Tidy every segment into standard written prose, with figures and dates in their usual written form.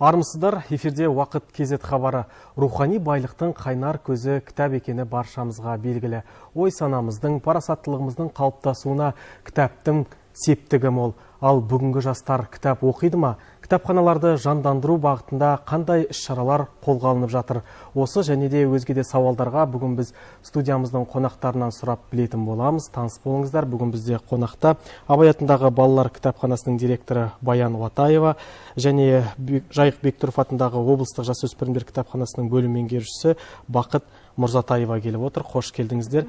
Армысыздар, эфирде уақыт кезет хабары. Рухани байлықтың қайнар көзі кітап екені баршамызға белгілі. Ой санамыздың, парасаттылығымыздың қалыптасуына кітаптың септігі мол. Ал бүгінгі жастар кітап оқиды ма? Кітапханаларды жандандыру бағытында қандай іс-шаралар қолға алынып жатыр? Осы және де өзге де сауалдарға бүгін біз студиямыздың қонақтарынан сұрап білетін боламыз. Таныс болыңыздар. Бүгін бізде қонақта Абай атындағы балалар кітапханасының директоры Баян Уатаева және Жайық Бектұров атындағы облыстық жасөспірімдер кітапханасының бөлім меңгерушісі Бақыт Мұрзатаева келіп отыр. Қош келдіңіздер.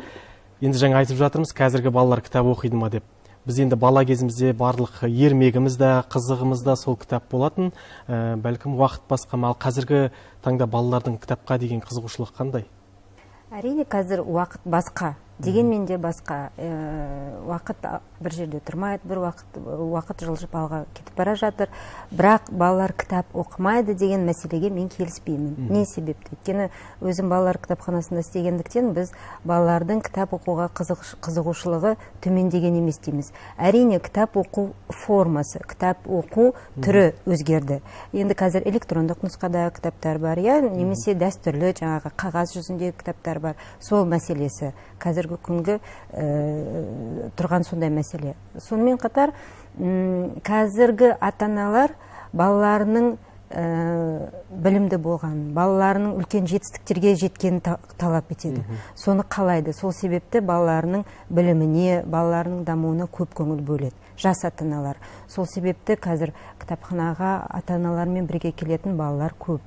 Енді жаңа айтып жатырмыз, қазіргі балалар кітап оқиды ма деп. Біз енді бала кезімізде барлық ермегіміз де, қызығымыз да сол кітап болатын. Бәлкім уақыт басқа, ал қазіргі таңда балалардың кітапқа деген қызығушылық қандай? Әрине, қазір уақыт басқа. Дегенмен де басқа. Уақыт бір жерде тұрмайды, бір уақыт жылжып алға кетіп бара жатыр. Бірақ балалар кітап оқымайды деген мәселеге мен келіспеймін. Не себепті? Өйткені өзім балалар кітапханасында істегендіктен біз балалардың кітап оқуға қызығушылығы төмендеген емес дейміз. Әрине, кітап оқу формасы, кітап оқу түрі өзгерді. Енді қазір электрондық нұсқада кітаптар бар, немесе дәстүрлі жаңағы қағаз жүзінде кітаптар бар. Сол мәселесі қазіргі күнгі тұрған сондай мәселе. Сонымен қатар қазіргі ата-аналар балаларының білімді болған, балаларының үлкен жетістіктерге жеткенін талап етеді. Соны қалайды. Сол себепті балаларының біліміне, балаларының дамуына көп көңіл бөледі. Жас ата-аналар. Сол себепті қазір кітапханаға ата-аналармен бірге келетін балалар көп.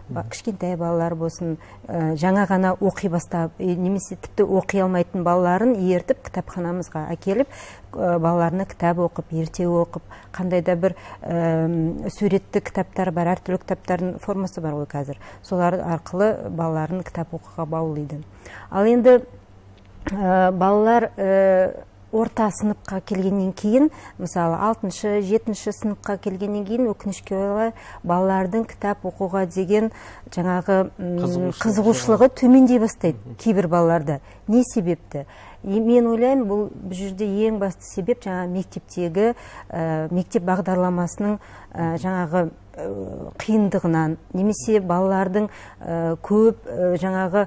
Кішкентай балалар болсын, жаңа ғана оқи бастап, немесе тіпті оқи алмайтын балаларын ертіп кітапханамызға әкеліп, балаларына кітап оқып, ерте оқып, қандай да бір суретті кітаптар бар, әртүрлі кітаптардың формасы бар ғой қазір. Солар арқылы балаларын кітап оқуға баулиды. Ал енді балалар орта сыныпқа келгеннен кейін, мысалы 6-шы, 7-ші сыныпқа келгеннен кейін өкінішке орай балалардың кітап оқуға деген жаңағы қызығушылығы төмендей бастайды кейбір балаларда. Не себепті? Мен ойлаймын, бұл жерде ең басты себеп жаңа мектептегі мектеп бағдарламасының жаңағы қиындығынан, немесе балалардың көп жаңағы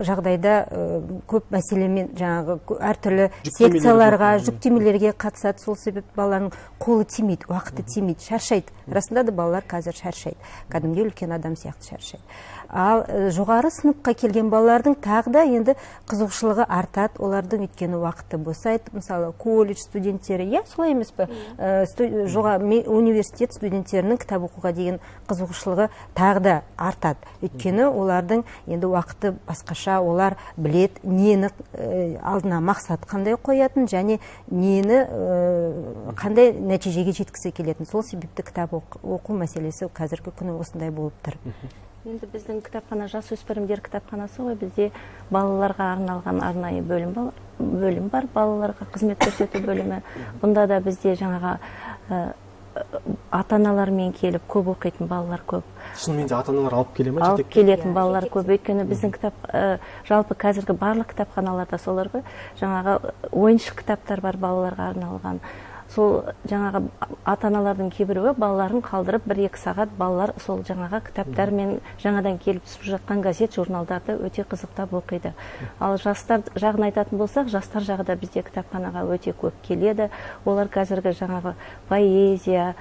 жағдайда көп мәселемен жаңағы әртүрлі секцияларға, жүктемелерге қатысады. Сол себеп балалардың қолы тимейді, уақыты тимейді, шаршайды. Расында да балалар қазір шаршайды. Кәдімгі үлкен адам сияқты шаршайды. Ал жоғары сыныпқа келген балалардың тағы да енді қызығушылығы артады, олардың өйткені уақыты босайды. Мысалы, колледж студенттері, солай емес пе? Университет студенттерінің кітап оқуға деген қызығушылығы тағы да артады. Өйткені олардың енді уақыты басқаша, олар білет, нені алдына мақсат қандай қоятын, және нені қандай нәтижеге жеткісі келетін. Сол себепті кітап оқу мәселесі қазіргі күні осындай болып тұр. Енді біздің кітапхана жасөспірімдер кітапханасы ғой, бізде балаларға арналған арнайы бөлім бар, балаларға қызмет көрсету бөлімі. Бұнда да бізде жаңаға ата-аналармен келіп көп оқитын балалар көп. Шынымен де ата-аналар алып келе ме? Алып келетін балалар көп. Өйткені біздің жалпы қазіргі барлық кітапханаларда солар ғой, жаңаға ойыншық кітаптар бар балаларға арналған. Сол жаңаға ата-аналардың кейбіреуі балаларын қалдырып 1-2 сағат балалар сол жаңаға кітаптар мен жаңадан келіп түсіп жатқан газет, журналдарды өте қызықтап оқиды. Ал жастар жағын айтатын болсақ, жастар жағы да бізде кітапханаға өте көп келеді. Олар қазіргі жаңағы поэзия,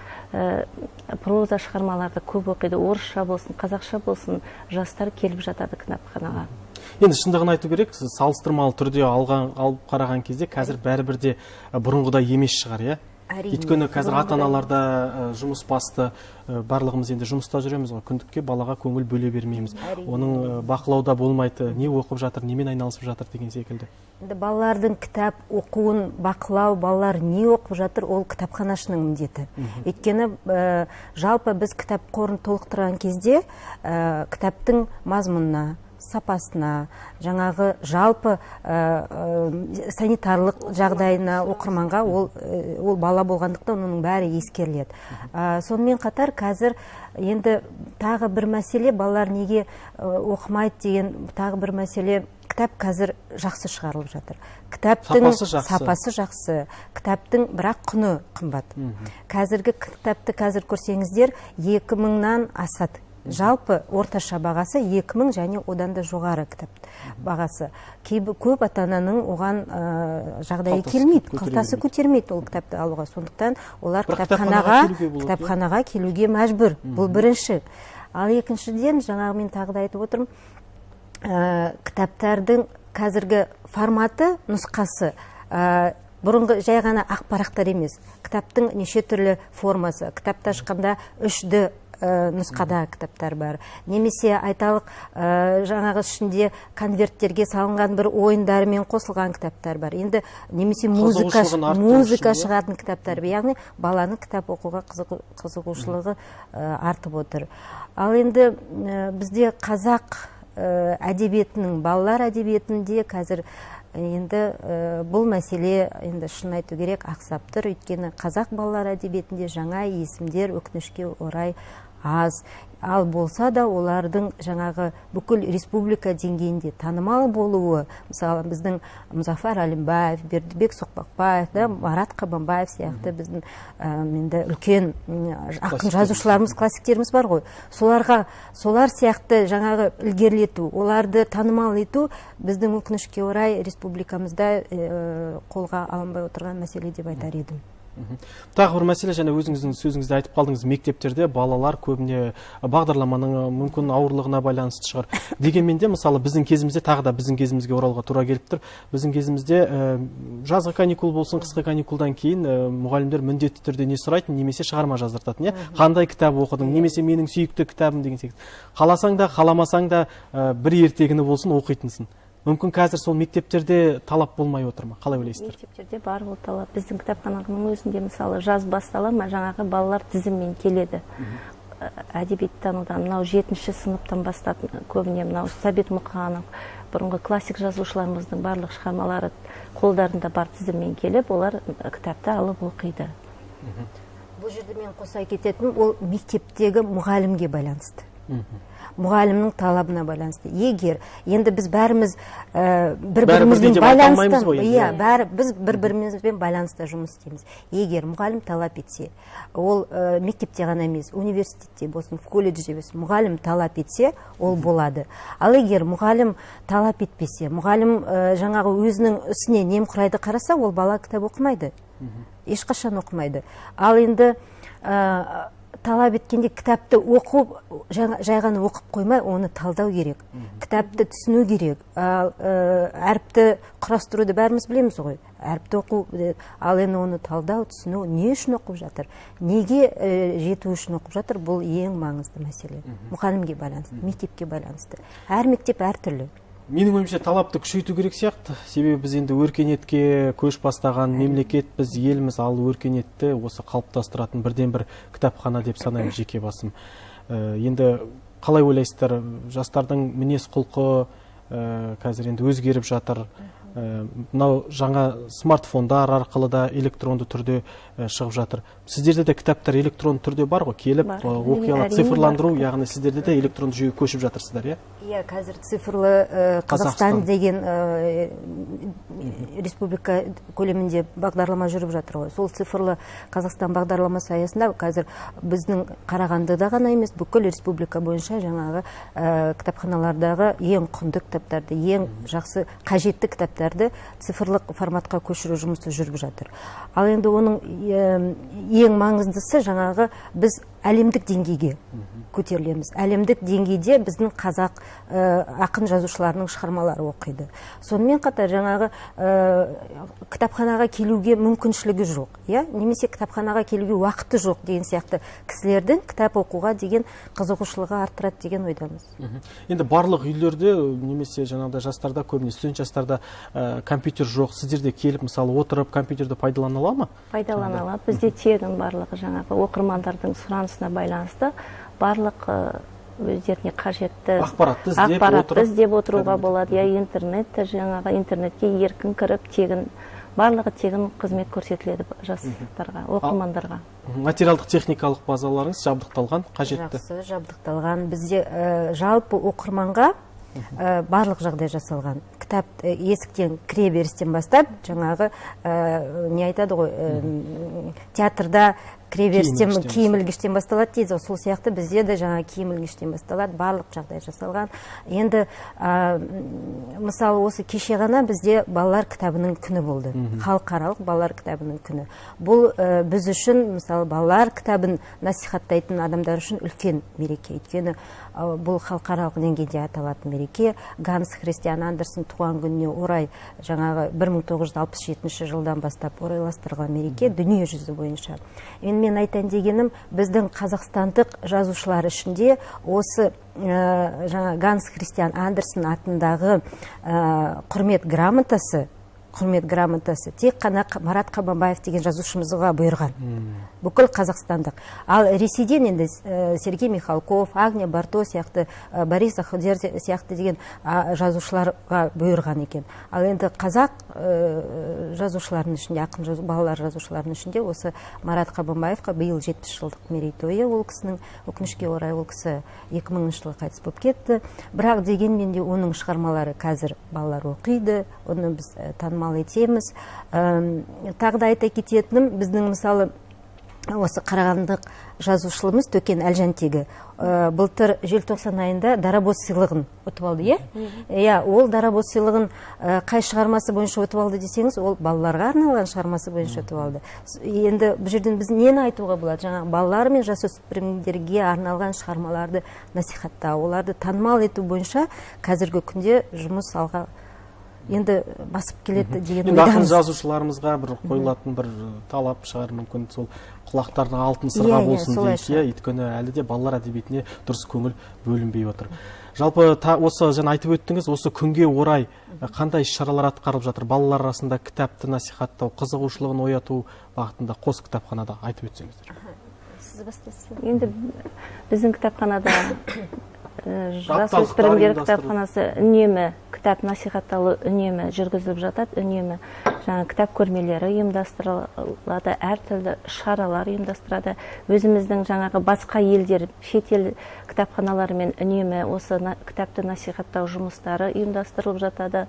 проза шығармаларды көп оқиды. Орысша болсын, қазақша болсын, жастар келіп жатады кітапханаға. Енді шындығын айту керек, салыстырмалы түрде алып қараған кезде қазір бәрібір де бұрынғыдай емес шығар, Өйткені қазір ата-аналарда жұмыс басты, барлығымыз енді жұмыста жүреміз ғой, күндікке балаға көңіл бөле бермейміз. Оның бақылауда болмайды, не оқып жатыр, немен айналысып жатыр деген секілді. Балалардың кітап оқуын бақылау, балалар не оқып жатыр, ол кітапханашының міндеті. Өйткені жалпы біз кітап қорын толықтырған кезде кітаптың мазмұнына, сапасына, жаңағы жалпы санитарлық жағдайына оқырманға ол бала болғандықтан оның бәрі ескеріледі. Сонымен қатар қазір енді тағы бір мәселе, балалар неге оқымайды деген тағы бір мәселе, кітап қазір жақсы шығарылып жатыр. Кітаптың сапасы жақсы, кітаптың бірақ құны қымбат. Қазіргі кітапты қазір көрсеңіздер 2000-нан асады. Жалпы орташа бағасы 2000 және одан да жоғары кітап бағасы. Көп ата-ананың оған жағдайы келмейді, қалтасы көтермейді ол кітапты алуға. Сондықтан олар кітапханаға келуге мәжбүр. Бұл бірінші. Ал екіншіден, жаңағы мен тағы да айтып отырмын, кітаптардың қазіргі форматы, нұсқасы бұрынғы жай ғана ақ парақтар емес. Кітаптың неше түрлі формасы. Кітапты ашқанда 3D нұсқада кітаптар бар. Немесе айталық жаңағы ішінде конверттерге салынған бір ойындарымен қосылған кітаптар бар. Енді немесе музыка шығатын кітаптар. Яғни баланың кітап оқуға қызығушылығы артып отыр. Ал енді бізде қазақ әдебиетінің, балалар әдебиетінде қазір енді бұл мәселе енді шын айту керек ақсап тұр. Өйткені қазақ балалар әдебиетінде жаңа есімдер өкінішке орай аз. Ал болса да олардың жаңағы бүкіл республика деңгейінде танымал болуы, мысалы біздің Мұзафар Әлімбаев, Бердібек Соқпақбаев, Марат Қабанбаев сияқты біздің үлкен ақын жазушыларымыз, классиктеріміз бар ғой. Солар сияқты жаңағы ілгерілету, оларды танымал ету біздің өкінішке орай республикамызда қолға алынбай отырған мәселе деп айтар едім. Тағы бір мәселе, және өзіңіздің сөзіңізде айтып қалдыңыз, мектептерде балалар көбіне бағдарламаның мүмкін ауырлығына байланысты шығар. Дегенмен де, мысалы, біздің кезімізде, тағы да біздің кезімізге оралға тура келіп тұр. Біздің кезімізде жазғы каникул болсын, қысқы каникулдан кейін мұғалімдер міндетті түрде не сұрайтын, немесе шығарма жаздыртатын, қандай кітап оқыдың, немесе менің сүйікті кітабым деген секілді. Қаласаң да, қаламасаң да бір ертегіні болсын оқитынсың. Мүмкін қазір сол мектептерде талап болмай отыр ма? Қалай ойлайсыздар? Мектептерде бар ол талап. Біздің кітапхананың өзінде мысалы жаз бастала ма, жаңағы балалар тізіммен келеді. Әдебиеттанудан мынау 7-ші сыныптан бастап көбіне мынау Сәбит Мұқанов, бұрынғы классик жазушыларымыздың барлық шығармалары қолдарында бар тізіммен келіп, олар кітапты алып оқиды. Бұл жерде мен қоса кететін, ол мектептегі мұғалімге байланысты. Мұғалімнің талабына байланысты. Егер енді біз бәріміз бір-бірімізбен байланыста жұмыс істейміз. Егер мұғалім талап етсе, ол мектепте ғана емес, университетте болсын, колледжде болсын, мұғалім талап етсе, ол болады. Ал егер мұғалім талап етпесе, мұғалім жаңағы өзінің ісіне немқұрайды қараса, ол бала кітап оқымайды. Ешқашан оқымайды. Ал енді талап еткенде кітапты оқып, жай ғана оқып қоймай, оны талдау керек. Кітапты түсіну керек. Әріпті құрастыруды бәріміз білеміз ғой. Әріпті оқу, ал енді оны талдау, түсіну, не үшін оқып жатыр? Неге жету үшін оқып жатыр? Бұл ең маңызды мәселе. Мұғалімге байланысты, мектепке байланысты. Әр мектеп әртүрлі. Менің ойымша талапты күшейту керек сияқты. Себебі біз енді өркениетке көш бастаған мемлекет, біз еліміз, ал өркениетті осы қалыптастыратын бірден бір кітапхана деп санаймын жеке басым. Енді қалай ойлайсыздар, жастардың мінез құлқы қазір енді өзгеріп жатыр. Мынау жаңа смартфондар арқылы да электронды түрде шығып жатыр. Сіздерде де кітаптар электронды түрде бар ғой, келіп оқи алады, цифрландыру, яғни сіздерде де электронды жүйеге көшіп жатырсыздар, иә? Иә, қазір цифрлы Қазақстан деген республика көлемінде бағдарлама жүріп жатыр ғой. Сол цифрлы Қазақстан бағдарламасы аясында қазір біздің Қарағандыда ғана емес, бүкіл республика бойынша жаңағы кітапханалардағы ең құнды кітаптарды, ең жақсы қажетті кітаптарды цифрлық форматқа көшіру жұмысы жүріп жатыр. Ал енді оның ең маңыздысы жаңағы біз әлемдік деңгейге көтерілеміз. Әлемдік деңгейде біздің қазақ ақын жазушыларының шығармалары оқиды. Сонымен қатар жаңағы кітапханаға келуге мүмкіншілігі жоқ, немесе кітапханаға келуге уақыты жоқ деген сияқты кісілердің кітап оқуға деген қызығушылығы арттырады деген ойдамыз. Енді барлық үйлерде немесе жаңағыдай жастарда, көбіне студент жастарда компьютер жоқ. Сіздерде келіп, мысалы, отырып компьютерді пайдалана ала ма? Пайдалана алады. Бізде тегін барлығы жаңағы оқырмандардың сұранысына байланысты барлық өздеріне қажетті ақпаратты іздеп отыруға болады. Я интернетте жаңағы интернетке еркін кіріп, барлығы тегін қызмет көрсетіледі жастарға, оқырмандарға. Материалдық техникалық базаларыңыз жабдықталған, қажетті? Жақсы, жабдықталған. Бізде жалпы оқырманға барлық жағдай жасалған. Кітап есіктен кіре берістен бастап, жаңағы не айтады ғой, театрда кіреберістен киім ілгіштен басталады дейді, сол сияқты бізде де жаңа киім ілгіштен басталады, барлық жағдай жасалған. Енді мысалы осы кеше ғана бізде балалар кітабының күні болды, халықаралық балалар кітабының күні. Бұл біз үшін, мысалы, балалар кітабын насихаттайтын адамдар үшін үлкен мереке, өйткені бұл халықаралық деңгейде аталатын мереке. Ганс Христиан Андерсен туған күніне орай жаңағы 1967 жылдан бастап орайластырылған мереке дүние жүзі бойынша. Мен айтайын дегенім, біздің қазақстандық жазушылар ішінде осы жаңа Ганс Христиан Андерсен атындағы құрмет грамотасы тек қана Марат Қабанбаев деген жазушымызға бұйырған. Бүкіл қазақстандық. Ал Ресейден енді Сергей Михалков, Агния Барто сияқты, Борис Ходер сияқты деген жазушыларға бұйырған екен. Ал енді қазақ жазушылардың ішінде, ақын балалар жазушылардың ішінде осы Марат Қабанбаевқа биыл 70 жылдық мерейтойы, ол кісінің өкінішке орай ол кісі 2000 жылы қайтыс болып кетті. Бірақ дегенмен де оның шығармалары қазір балалар оқиды, оны біз танымал етеміз. Тағы да айта кететінім, біздің мысалы осы қарағандық жазушылымыз Төкен Әлжантегі былтыр желтоқсан айында Дарабоз сыйлығын ұтып алды, ол Дарабоз сыйлығын қай шығармасы бойынша ұтып алды десеңіз, ол балаларға арналған шығармасы бойынша ұтып алды. Енді бұл жерден біз нені айтуға болады? Жаңа балалар мен жасөспірімдерге арналған шығармаларды насихаттау, оларды танымал ету бойынша қазіргі күнде жұмыс алға енді басып келеді деген ойдамыз. Ақын жазушыларымызға бір қойылатын бір талап шығар, мүмкін сол құлақтарына алтын сырға болсын дейік, өйткені әлі де балалар әдебиетіне дұрыс көңіл бөлінбей отыр. Жалпы осы жаңа айтып өттіңіз, осы күнге орай қандай шаралар атқарылып жатыр? Балалар арасында кітапты насихаттау, қызығушылығын ояту бағытында қос кітапханада айтып өтсеңіздер. Сіз бастайсыз. Енді біздің кітапханада жасөспірімдер кітапханасы үнемі кітап насихатталу үнемі жүргізіліп жатады, үнемі жаңа кітап көрмелері ұйымдастырылады, әртүрлі шаралар ұйымдастырады. Өзіміздің жаңағы басқа елдер, шетел кітапханаларымен үнемі осы кітапты насихаттау жұмыстары ұйымдастырылып жатады.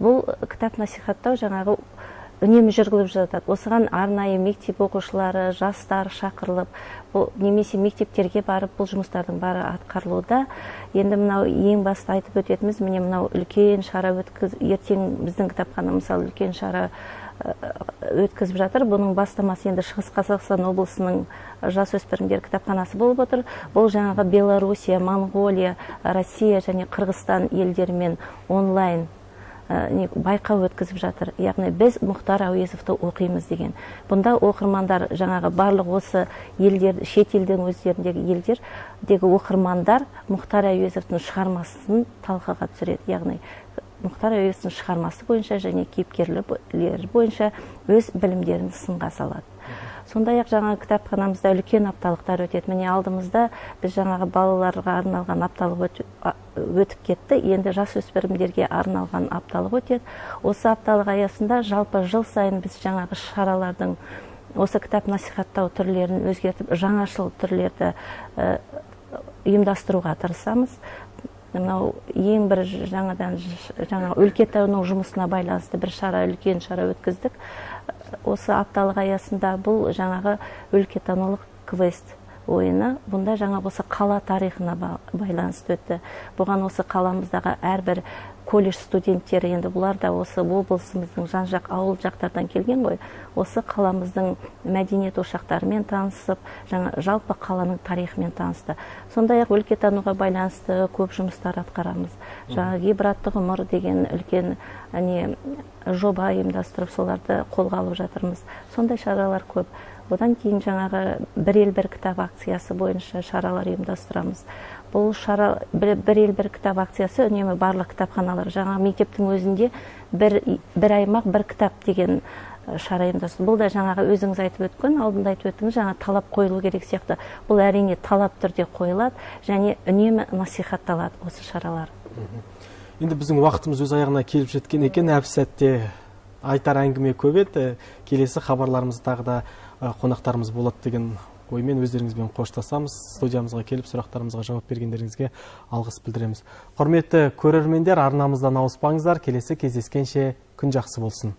Бұл кітап насихаттау жаңағы үнемі жүргізіліп жатады. Осыған арнайы мектеп оқушылары, жастар шақырылып, немесе мектептерге барып бұл жұмыстардың бары атқарылуда. Енді мынау ең басты айтып өтетіміз, міне мынау үлкен шара ертең біздің кітапхана мысалы үлкен шара өткізіп жатыр. Бұның бастамасы енді Шығыс Қазақстан облысының жасөспірімдер кітапханасы болып отыр. Бұл жаңағы Белоруссия, Монғолия, Россия және Қырғызстан елдерімен онлайн байқау өткізіп жатыр. Яғни біз Мұхтар Әуезовті оқимыз деген. Бұнда оқырмандар жаңағы барлық осы елдер, шет елдің өздеріндегі елдердегі оқырмандар Мұхтар Әуезовтің шығармасын талқыға түсіреді. Яғни Мұхтар Әуезовтің шығармасы бойынша және кейіпкерлер бойынша өз білімдерін сынға салады. Сондай-ақ жаңағы кітапханамызда үлкен апталықтар өтеді. Міне алдымызда біз жаңағы балаларға арналған апталық өтіп кетті. Енді жасөспірімдерге арналған апталық өтеді. Осы апталық аясында жалпы жыл сайын біз жаңағы шаралардың осы кітап насихаттау түрлерін өзгертіп, жаңашыл түрлерді ұйымдастыруға тырысамыз. Мынау ең бір жаңа өлкетану жұмысына байланысты бір үлкен шара өткіздік. Осы апталық аясында бұл жаңағы өлкетанулық квест ойыны. Бұнда жаңа осы қала тарихына байланысты өтті. Бұған осы қаламыздағы әрбір колледж студенттері, енді бұлар да осы облысымыздың жан-жақ ауыл жақтардан келген ғой, осы қаламыздың мәдениет ошақтарымен танысып, жалпы қаланың тарихымен танысты. Сондай-ақ өлкетануға байланысты көп жұмыстар атқарамыз. Ғибратты ғұмыр деген үлкен жоба ұйымдастырып, соларды қолға алып жатырмыз. Сондай шаралар көп. Одан кейін жаңағы бір ел бір кітап акциясы бойынша шаралар ұйымдастырамыз. Бұл шара бір ел бір кітап акциясы үнемі барлық кітапханалар. Жаңа мектептің өзінде бір аймақ бір кітап деген шара ұйымдастырды. Бұл да жаңағы өзіңіз айтып өткен, алдында айтып өттіңіз, жаңа талап қойылу керек сияқты. Бұл әрине талап түрде қойылады және үнемі насихатталады осы шаралар. Енді біздің уақытымыз өз аяғына келіп жеткен екен. Әп сәтте айтар әңгіме көп еді. Келесі хабарларымыз тағы да қонақтарымыз болады деген оймен өздеріңізбен қоштасамыз. Студиямызға келіп сұрақтарымызға жауап бергендеріңізге алғыс білдіреміз. Құрметті көрермендер, арнамыздан ауыспаңыздар. Келесі кездескенше күн жақсы болсын.